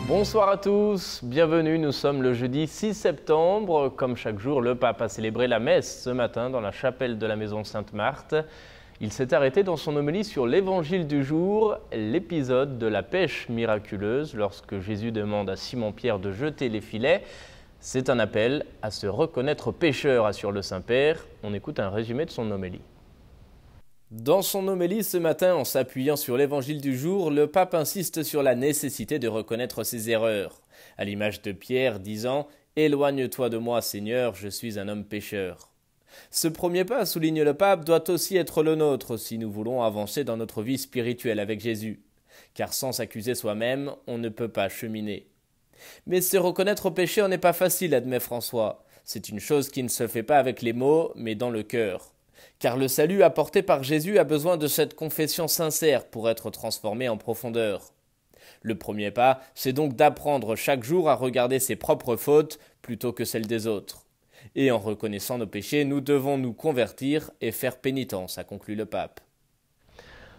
Bonsoir à tous, bienvenue, nous sommes le jeudi 6 septembre. Comme chaque jour, le pape a célébré la messe ce matin dans la chapelle de la maison Sainte-Marthe. Il s'est arrêté dans son homélie sur l'évangile du jour, l'épisode de la pêche miraculeuse, lorsque Jésus demande à Simon-Pierre de jeter les filets. C'est un appel à se reconnaître pécheur, assure le Saint-Père. On écoute un résumé de son homélie. Dans son homélie ce matin, en s'appuyant sur l'évangile du jour, le pape insiste sur la nécessité de reconnaître ses erreurs, à l'image de Pierre disant « Éloigne-toi de moi, Seigneur, je suis un homme pécheur ». Ce premier pas, souligne le pape, doit aussi être le nôtre si nous voulons avancer dans notre vie spirituelle avec Jésus, car sans s'accuser soi-même, on ne peut pas cheminer. Mais se reconnaître pécheur n'est pas facile, admet François. C'est une chose qui ne se fait pas avec les mots, mais dans le cœur. Car le salut apporté par Jésus a besoin de cette confession sincère pour être transformé en profondeur. Le premier pas, c'est donc d'apprendre chaque jour à regarder ses propres fautes plutôt que celles des autres. Et en reconnaissant nos péchés, nous devons nous convertir et faire pénitence, a conclu le pape.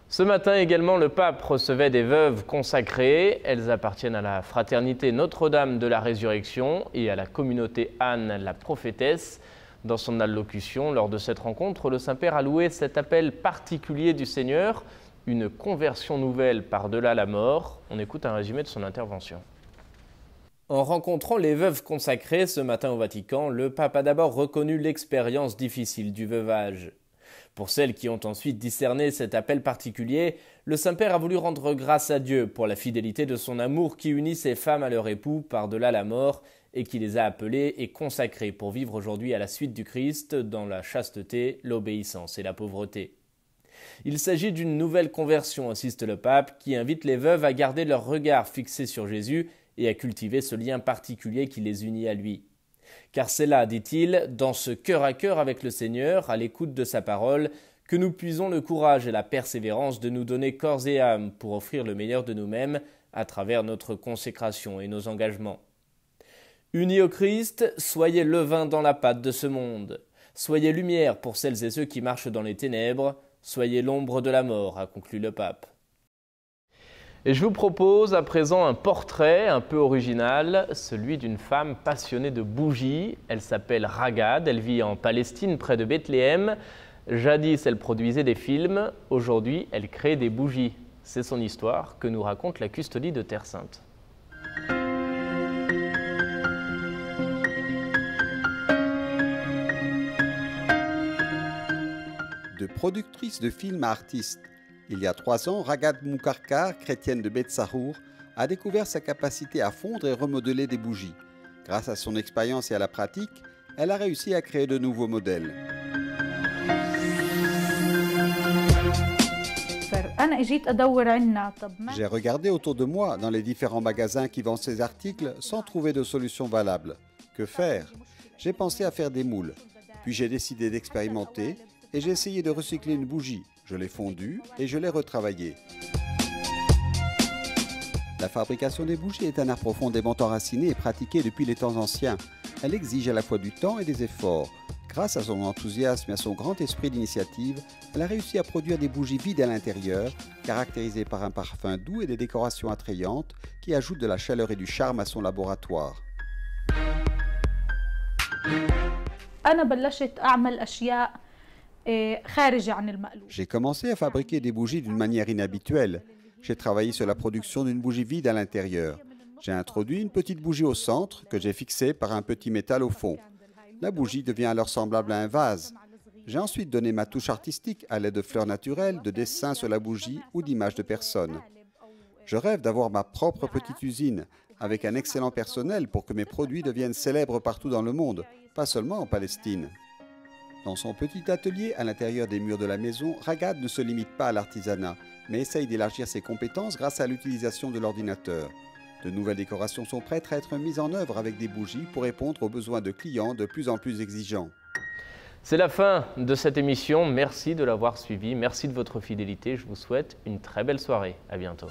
Ce matin également, le pape recevait des veuves consacrées. Elles appartiennent à la fraternité Notre-Dame de la Résurrection et à la communauté Anne, la prophétesse. Dans son allocution, lors de cette rencontre, le Saint-Père a loué cet appel particulier du Seigneur, une conversion nouvelle par-delà la mort. On écoute un résumé de son intervention. En rencontrant les veuves consacrées ce matin au Vatican, le pape a d'abord reconnu l'expérience difficile du veuvage. Pour celles qui ont ensuite discerné cet appel particulier, le Saint-Père a voulu rendre grâce à Dieu pour la fidélité de son amour qui unit ces femmes à leur époux par-delà la mort et qui les a appelées et consacrées pour vivre aujourd'hui à la suite du Christ dans la chasteté, l'obéissance et la pauvreté. Il s'agit d'une nouvelle conversion, insiste le pape, qui invite les veuves à garder leur regard fixé sur Jésus et à cultiver ce lien particulier qui les unit à lui. Car c'est là, dit-il, dans ce cœur à cœur avec le Seigneur, à l'écoute de sa parole, que nous puisons le courage et la persévérance de nous donner corps et âme pour offrir le meilleur de nous-mêmes à travers notre consécration et nos engagements. Unis au Christ, soyez levain dans la pâte de ce monde. Soyez lumière pour celles et ceux qui marchent dans les ténèbres. Soyez l'ombre de la mort, a conclu le pape. Et je vous propose à présent un portrait un peu original, celui d'une femme passionnée de bougies. Elle s'appelle Ragad, elle vit en Palestine près de Bethléem. Jadis, elle produisait des films. Aujourd'hui, elle crée des bougies. C'est son histoire que nous raconte la custodie de Terre Sainte. De productrice de films à artiste. Il y a 3 ans, Ragad Moukarkar, chrétienne de Beth Sahour, a découvert sa capacité à fondre et remodeler des bougies. Grâce à son expérience et à la pratique, elle a réussi à créer de nouveaux modèles. J'ai regardé autour de moi dans les différents magasins qui vendent ces articles sans trouver de solution valable. Que faire? J'ai pensé à faire des moules. Puis j'ai décidé d'expérimenter et j'ai essayé de recycler une bougie. Je l'ai fondue et je l'ai retravaillée. La fabrication des bougies est un art profondément enraciné et pratiqué depuis les temps anciens. Elle exige à la fois du temps et des efforts. Grâce à son enthousiasme et à son grand esprit d'initiative, elle a réussi à produire des bougies vides à l'intérieur, caractérisées par un parfum doux et des décorations attrayantes qui ajoutent de la chaleur et du charme à son laboratoire. J'ai commencé à fabriquer des bougies d'une manière inhabituelle. J'ai travaillé sur la production d'une bougie vide à l'intérieur. J'ai introduit une petite bougie au centre que j'ai fixée par un petit métal au fond. La bougie devient alors semblable à un vase. J'ai ensuite donné ma touche artistique à l'aide de fleurs naturelles, de dessins sur la bougie ou d'images de personnes. Je rêve d'avoir ma propre petite usine avec un excellent personnel pour que mes produits deviennent célèbres partout dans le monde, pas seulement en Palestine. Dans son petit atelier à l'intérieur des murs de la maison, Ragad ne se limite pas à l'artisanat, mais essaye d'élargir ses compétences grâce à l'utilisation de l'ordinateur. De nouvelles décorations sont prêtes à être mises en œuvre avec des bougies pour répondre aux besoins de clients de plus en plus exigeants. C'est la fin de cette émission. Merci de l'avoir suivi. Merci de votre fidélité. Je vous souhaite une très belle soirée. À bientôt.